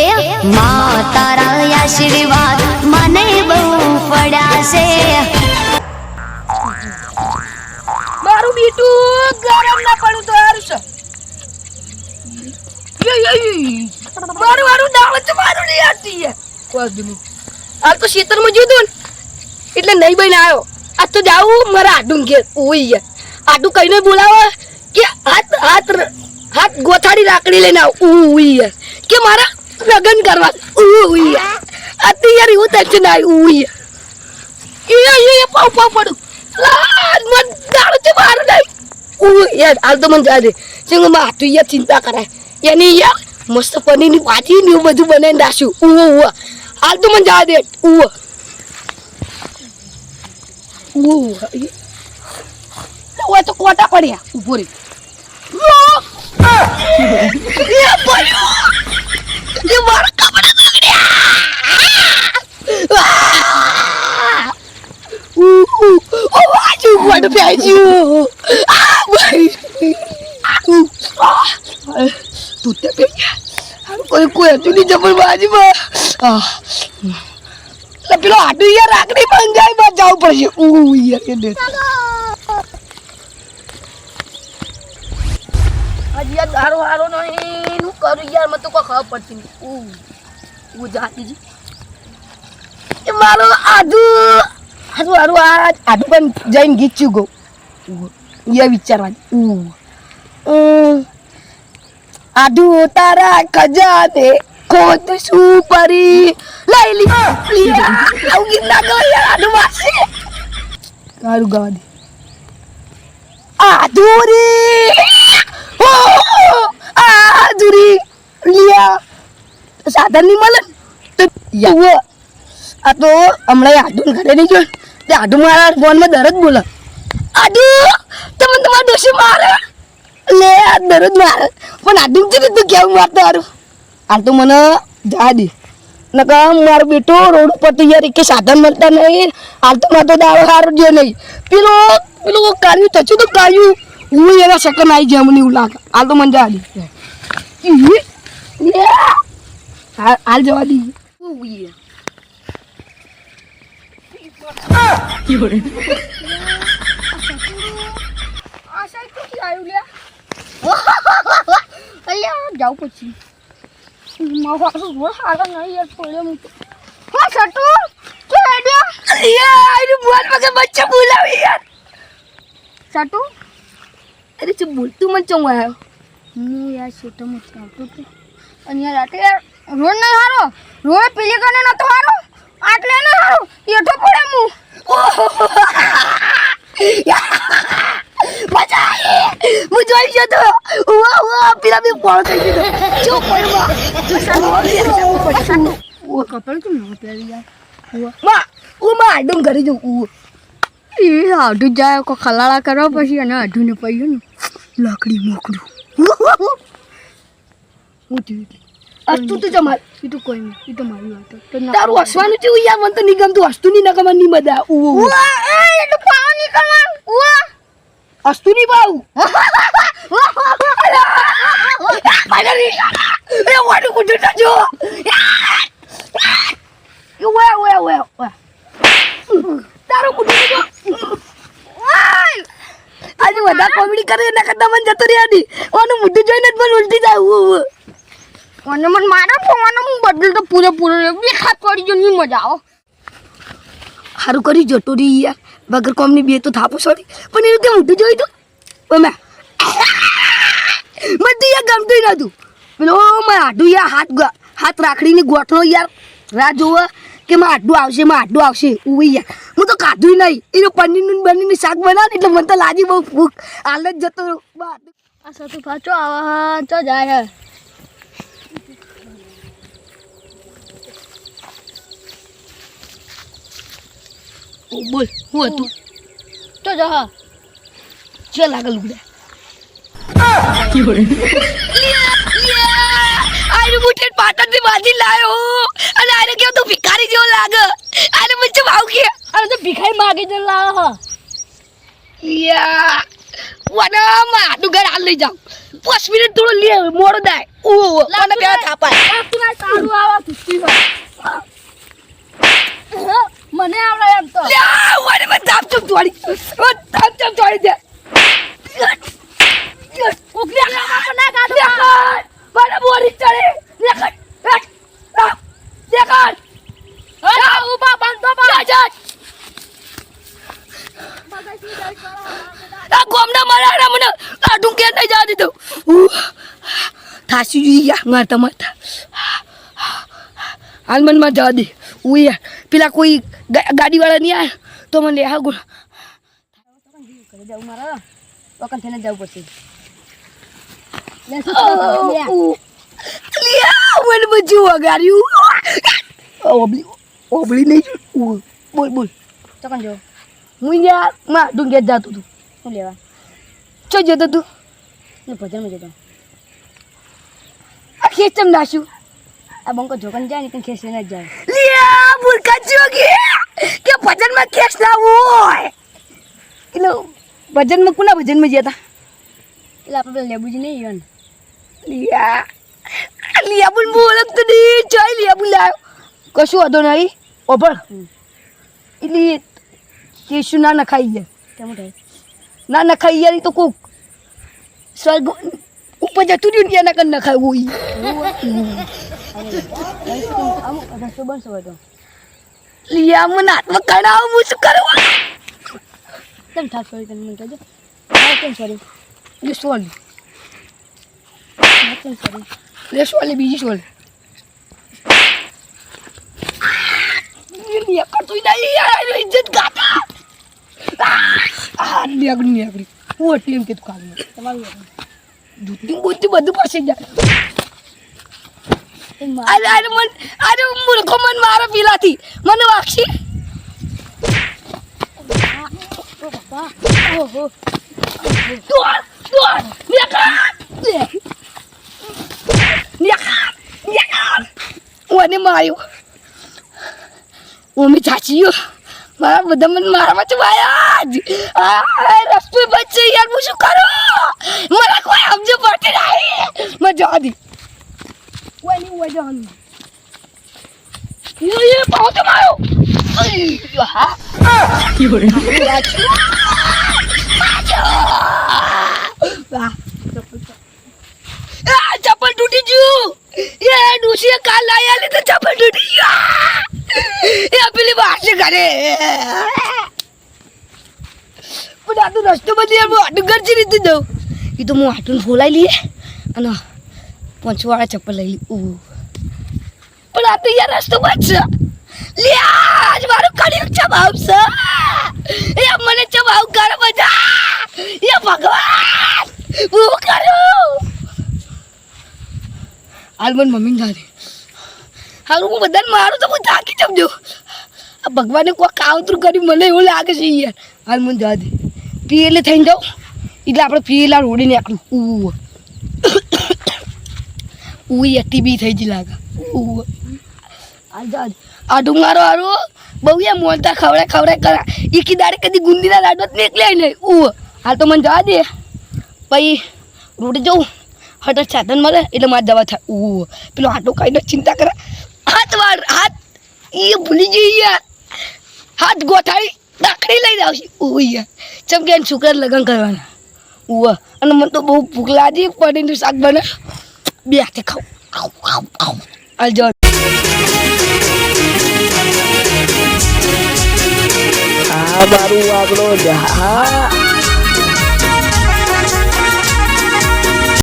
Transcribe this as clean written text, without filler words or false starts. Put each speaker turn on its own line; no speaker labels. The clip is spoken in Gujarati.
એ માં તારા આશીર્વાદ મને બહુ પડ્યા છે.
મારું બીટું ગરમ ના પડું તો હારું છે. મારું દાળ છે મારું નહીં આતી છે કોઈ નહીં. હાલ તો ખેતરમાં જોયું ને એટલે નહીં બહીને આવ્યો. આજ તો જાવું મારા આડું ઘેર ઓઈ યાર. આડું કહીને બોલાવે કે હાથ ગોથાડી લાકડી લઈને આવ ઉઈ યાર કે મારા લગન કરવા ઉઈ યાર. આ તો યાર એવું ટેન્શન આવ્યું ઉઈ યાર. એ પાવ પડું મન દાડો છે મારું નહીં ઉઈ યાર. હાલ તો મને જા દે ચંગ માં હાથું યાર ચિંતા કરાય એની યાર મસ્ત પનીરની ભાજી ને એવું બધું બનાવીને રાખ્યું. હાલ તો મને જા દે ઓય તો કોટા પડ્યા ઉભો રે. એ મારા કપડા બગડ્યા. ઓ વાજુ કોટ પેજ્યું. તું તે બે કોઈ હતું નહીં જબર બાજુમાં. પેલો આડું યાર રાખડી બંધાઈ માં જવું પડશે. હજી યાર દારો હારો નહીં હું કરું યાર મને તો કોઈ ખબર પડતી નહીં. જાતી એ મારો આડું પણ જઈને ગીચ્યું ગો એ વિચારવાનું. આડું તારા ખજાને ખોટ શું પરી લઈ લી આવું ગીત ના ગયો યાર. આડું માસે સારું ગાવા દે. આધુરી લિયા સાધન નહીં મળે આ તો હમણાં આડું ઘરે નહીં જોયું તે આડું મારા ફોનમાં દરજ બોલે. આડું તમે તમારા ડોશી મારે લે દરજ મારે પણ આડું છે ને તું કેવું મારતો સારું. હાલ તો મને જા દે નકા મારો બેટો રોડ ઉપર તો યાર કે સાધન મળતા નહીં. હાલ તો મારે તો દાવો સારો જો નહીં. પેલું કાર્યું થયું તો કાર્યું હું એના સેકન્ડ આવી જાય મને એવું લાગે. હાલ તો મને જવા દે હાલ જવા દઈએ. જાઉં પછી બચ્ચા બોલાવી યાર. સાટુ અરે જે બોલતું મને ચંગ આવ્યો હું યાર શેટમાં આવતો હતો અને યાર આટલે યાર રોડ નહીં હારો રોડ પેલી કને નતો હારો આટલે નહીં હારો એઠો પડે હું મજા આવી હું જોઈ ગયો તો પેલા બી પોળો થઈ ગયો જો પડવા કપડ કેમ ન પહેરી યાર માં આડું કરી દઉં એ આડું જાય કોઈ ખલાળા કરવા પછી અને આડું ને પડ્યું ને લાકડી મોકલું તું તો જમાર એ તો કોઈ નહીં એ તો મારી વાત તારું હસવાનું છે યાર મને તો નહીં ગમતું હસતું નહીં નકમ નહીં મજા એટલું પાવ નીકળવાનું હસતું નહીં પાવ વાડું કુટું જો તારું કુટું જો આજે બધા કોમેડી કરે એના કરતા મને જતો રહ્યા દી ઓનું મોઢું જોઈને જ મને ઉલટી જાય અને મને મારા ફોન હું બદલ તો પૂરેપૂરો બે હાથ પડી ગયો નહીં મજા આવો સારું કરી જતો રહી યાર વગર કોમની બે તો થાપો છોડી પણ એનું તે મોઢું જોઈ તો મને યાર ગમતું નતું પેલો મારા હાડું યાર હાથ રાખડીની ગોઠણો યાર રાહ જોવે કે મારું આડું આવશે ઉઈ યાર હું તો ખાધું નહીં એનું પનીરનું શાક બનાવે એટલે મને તો લાજી બહુ ભૂખ હાલ જ જતો આ સતુ પાછો આવા તો જાય બોલ હું હતું તો જા ચે લાગે લુગડા આરે મુઠે પાટણથી બાજી લાયો અને આરે કેવો તો ભિખારી જેવો લાગે આરે મને ભાવ કે અરે તો ભિખારી માગે જ લાયો યા વનામાં આટલું ઘર હાલ લઈ જાઉં 5 મિનિટ થોડો લે મોડો દાય ઓ મને પેલા થાપાય
તું ના સારું આવા ખુશી મને આવડે એમ તો
લે વને મે તાપ ચોડી દે
કોકલી આમાં પણ ના કાઢો
મને બોરી ચડે દેખાડ
અરે ઉભા બંધો બા
જા આ ગોમના મારા મને આડું કે નહીં જા દીધું થાસી ગઈ યાર મારતા હાલ મન માં જા દે ઉયા પેલા કોઈ ગાડી વાળા નહીં આયા તો મને હા ગુણ
કરે જાવ મારા વકન થઈને જવું પડશે
લિયા મને બજુ વગાડ્યું ઓબલી નહીં બોલ
ચોકન જો
હું યાર માં ડુંગેર જાતો તું
શું લેવા
ચો જતો તું
ને ભજનમાં જતો
આ ખેતમ નાખ્યું
આ બંકો જોકન જાય ને કે ખેસ લઈને જ જાય
લિયા મૂર્ખા જોગી કે ભજનમાં કેસ ના હોય એટલે ભજનમાં કોના ભજનમાં ગયા હતા
એટલે આપણે પેલા લેબુજી નહીં ઈવન
લિયા બોલ બોલક તો નહીં ચાલ લિયા બોલ લાયો કશું હતો નહીં ઓભળ એટલે કેશું ના નખાઈ ગયા
કેમ થાય
ના નખાઈ યાર તો કોક સ્વર્ગ ઉપર જતું રહ્યું ને એના કન નખાયું હોય
અમુક રસ્તો બનશો હોય તો
લિયા મને હાથમાં કણાવ હું શું કરવા
કેમ થાક સોરી તને મને કહેજો કેમ સોરી
લે સોલી
કેમ સોરી
લે સોલી બીજી સોલી લિયા કરતું નહીં યાર ઇજ્જત ગાતા નેગડી હું એટલી એમ કે તું કાઢ
તમારું
દૂધની બુદ્ધિ બધું પાસે જાય અરે મૂર્ખો મન મારા પીલાથી મને વાક્ષી
ઓહો
મને માર્યો ઓમી ચાચીઓ મારા બધા મને મારામાં ચવાયા જ રસ્તો બચે યાર હું શું કરું મને કોઈ સમજ પડતી નહીં મેં જવા દી કોઈ નહીં હોય જવાનું એ પાવ તો મારો ચપ્પલ તૂટી ગયું એ ડૂસી કાલ લાયા લે તો ચપ્પલ તૂટી ગયું એ પેલી વાસે ઘરે પણ આ તો રસ્તો બધી યાર આટલું ઘર છે રીતે દઉં એ તો હું આટલું ફોલાઈ લઈએ અને પંચવાળા ચપ્પલ લઈ લઈ પણ આ તો યાર રસ્તો બચશે લે આજ મારું કડિયું ચબાવશે એ મને ચબાવ કર બધા એ ભગવાન હું કરું હાલ મને મમ્મીને જાતે હાલ હું બધાને મારું તો હું થાકી જમજો આ ભગવાને કોઈ કાવતરું કર્યું મને એવું લાગે છે યાર હાલ મને જવા દે પીએલે થઈને જાઉં એટલે આપણે પીએલા રોડી નાખલું અતિ બી થઈ જ લાગે હાલ જવા દે આડું મારો હારું બહુ યાર મોલતા ખવડાય કરા એકી દાડે કદી ગુંદીના લાડવા જ નીકળ્યા નહીં હાલ તો મને જવા દે પછી રોડે જવું હઠ સાધન મળે એટલે મારે દવા થાય પેલો આટો કાંઈ ચિંતા કરે હાથ એ ભૂલી જઈ યાર હાથ ગોઠાડી દાખડી લઈ આવશે યાર ચમ કે છોકરા લગ્ન કરવાના અને મને તો બહુ ભૂખ લાગી પનીરનું શાક બને બે હાથે ખાવ હાલ જવા
આ મારું આગલો હા